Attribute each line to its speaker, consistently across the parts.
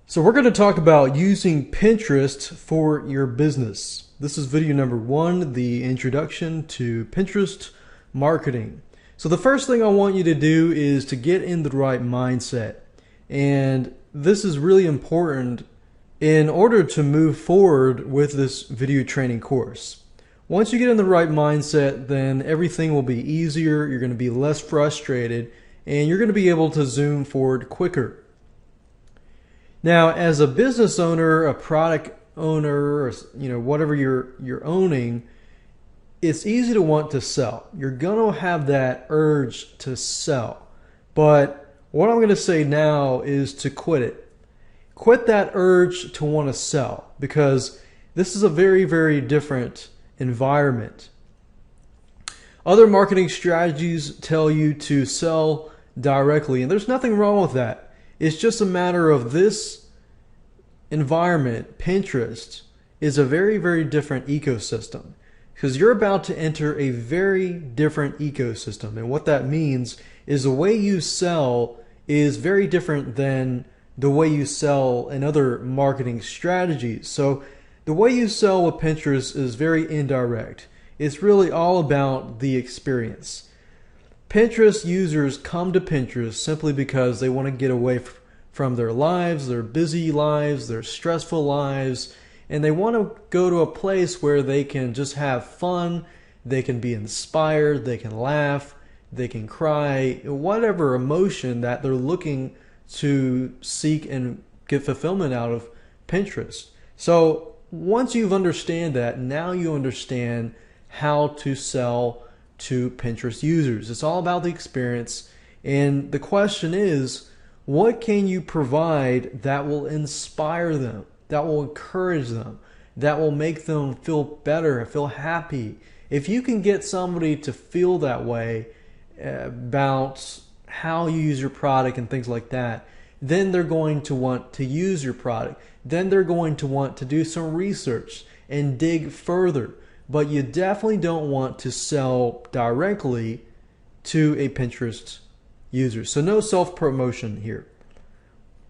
Speaker 1: So we're going to talk about using Pinterest for your business. This is video number 1, the introduction to Pinterest marketing. So the first thing I want you to do is to get in the right mindset. And this is really important in order to move forward with this video training course. Once you get in the right mindset, then everything will be easier, you're going to be less frustrated, and you're going to be able to zoom forward quicker. Now, as a business owner, a product owner, or whatever you're owning, it's easy to want to sell. You're going to have that urge to sell. But what I'm going to say now is to quit it. Quit that urge to want to sell, because this is a very, very different environment. Other marketing strategies tell you to sell directly, and there's nothing wrong with that. It's just a matter of this environment. Pinterest is a very, very different ecosystem, because you're about to enter a very different ecosystem. And what that means is the way you sell is very different than the way you sell in other marketing strategies. So the way you sell with Pinterest is very indirect. It's really all about the experience. Pinterest users come to Pinterest simply because they want to get away from their lives, their busy lives, their stressful lives, and they want to go to a place where they can just have fun, they can be inspired, they can laugh, they can cry, whatever emotion that they're looking to seek and get fulfillment out of Pinterest. So once you understand that, now you understand how to sell to Pinterest users. It's all about the experience, and the question is, what can you provide that will inspire them, that will encourage them, that will make them feel better, feel happy? If you can get somebody to feel that way about how you use your product and things like that, then they're going to want to use your product. Then they're going to want to do some research and dig further. But you definitely don't want to sell directly to a Pinterest user. So no self-promotion here.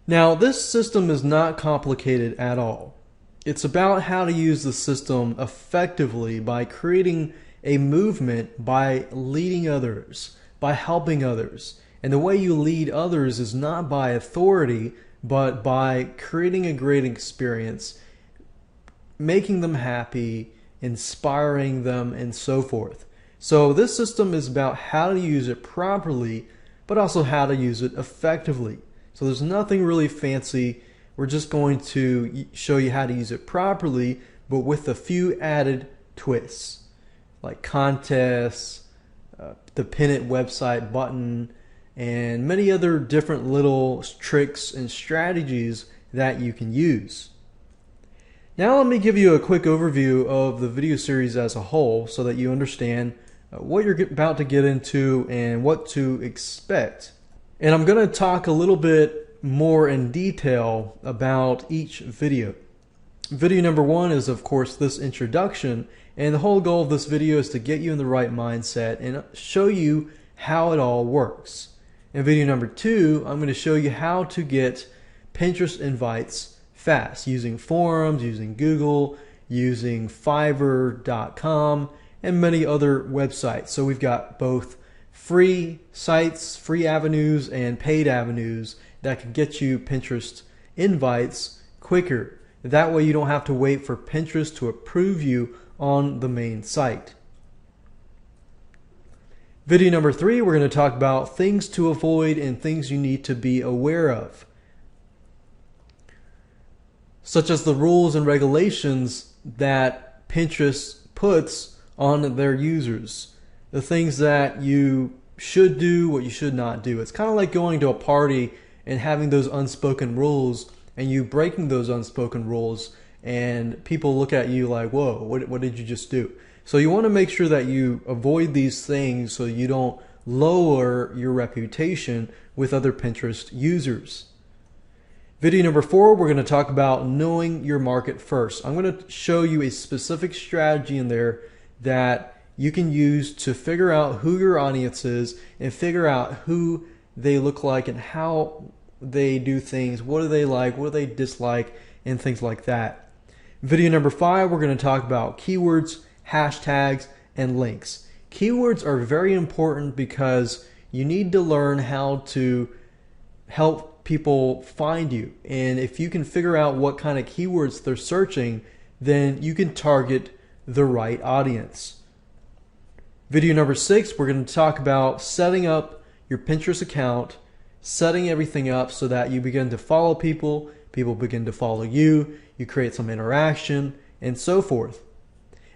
Speaker 1: Now, this system is not complicated at all. It's about how to use the system effectively by creating a movement, by leading others, by helping others. And the way you lead others is not by authority, but by creating a great experience, making them happy, inspiring them, and so forth. So this system is about how to use it properly, but also how to use it effectively. So there's nothing really fancy. We're just going to show you how to use it properly, but with a few added twists, like contests, the pin it website button, and many other different little tricks and strategies that you can use. Now let me give you a quick overview of the video series as a whole so that you understand what you're about to get into and what to expect. And I'm going to talk a little bit more in detail about each video. Video number 1 is, of course, this introduction, and the whole goal of this video is to get you in the right mindset and show you how it all works. In video number 2, I'm going to show you how to get Pinterest invites fast using forums, using Google, using Fiverr.com, and many other websites. So we've got both free sites, free avenues, and paid avenues that can get you Pinterest invites quicker. That way you don't have to wait for Pinterest to approve you on the main site. Video number 3, we're going to talk about things to avoid and things you need to be aware of, such as the rules and regulations that Pinterest puts on their users, the things that you should do, what you should not do. It's kind of like going to a party and having those unspoken rules and you breaking those unspoken rules, and people look at you like, whoa, what did you just do? So you want to make sure that you avoid these things so you don't lower your reputation with other Pinterest users. Video number 4, we're going to talk about knowing your market first. I'm going to show you a specific strategy in there that you can use to figure out who your audience is and figure out who they look like and how they do things, what do they like, what do they dislike, and things like that. Video number 5, we're going to talk about keywords, hashtags, and links. Keywords are very important because you need to learn how to help people find you. And if you can figure out what kind of keywords they're searching, then you can target the right audience. Video number 6, we're going to talk about setting up your Pinterest account, setting everything up so that you begin to follow people, people begin to follow you, you create some interaction, and so forth.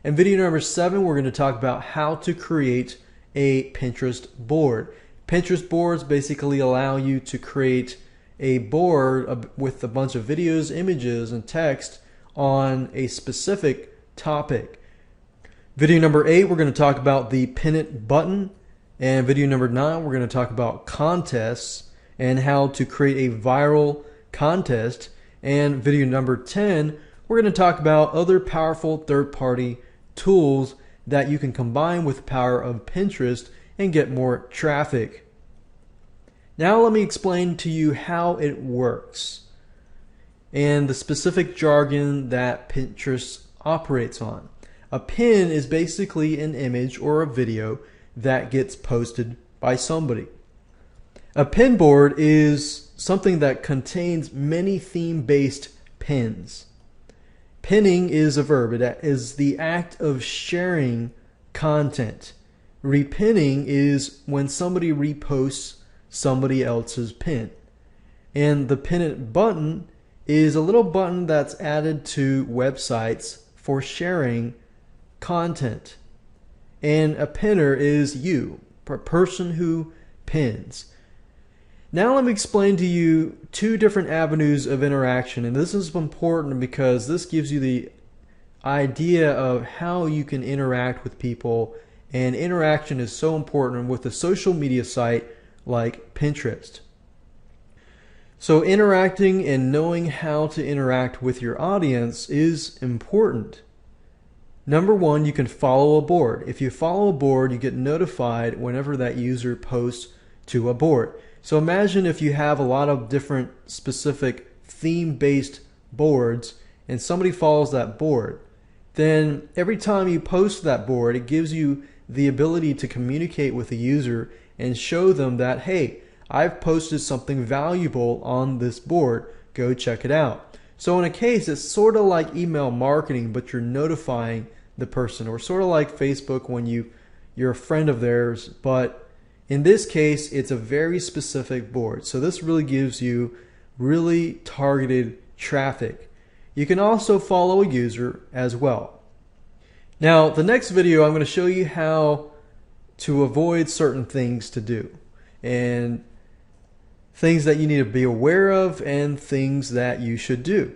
Speaker 1: In video number 7, we're going to talk about how to create a Pinterest board. Pinterest boards basically allow you to create a board with a bunch of videos, images, and text on a specific topic. Video number 8, we're going to talk about the pin it button. And video number 9, we're going to talk about contests and how to create a viral contest. And video number 10, we're going to talk about other powerful third-party tools that you can combine with the power of Pinterest and get more traffic. Now let me explain to you how it works and the specific jargon that Pinterest operates on. A pin is basically an image or a video that gets posted by somebody. A pinboard is something that contains many theme-based pins. Pinning is a verb. It is the act of sharing content. Repinning is when somebody reposts somebody else's pin. And the pin it button is a little button that's added to websites for sharing content. And a pinner is you, a person who pins. Now let me explain to you 2 different avenues of interaction, and this is important because this gives you the idea of how you can interact with people, and interaction is so important with a social media site like Pinterest. So interacting and knowing how to interact with your audience is important. Number 1, you can follow a board. If you follow a board, you get notified whenever that user posts to a board. So imagine if you have a lot of different specific theme-based boards and somebody follows that board, then every time you post that board, it gives you the ability to communicate with the user and show them that, hey, I've posted something valuable on this board. Go check it out. So in a case, it's sort of like email marketing, but you're notifying the person, or sort of like Facebook when you're a friend of theirs, but in this case, it's a very specific board. So this really gives you really targeted traffic. You can also follow a user as well. Now, the next video, I'm going to show you how to avoid certain things to do, and things that you need to be aware of and things that you should do.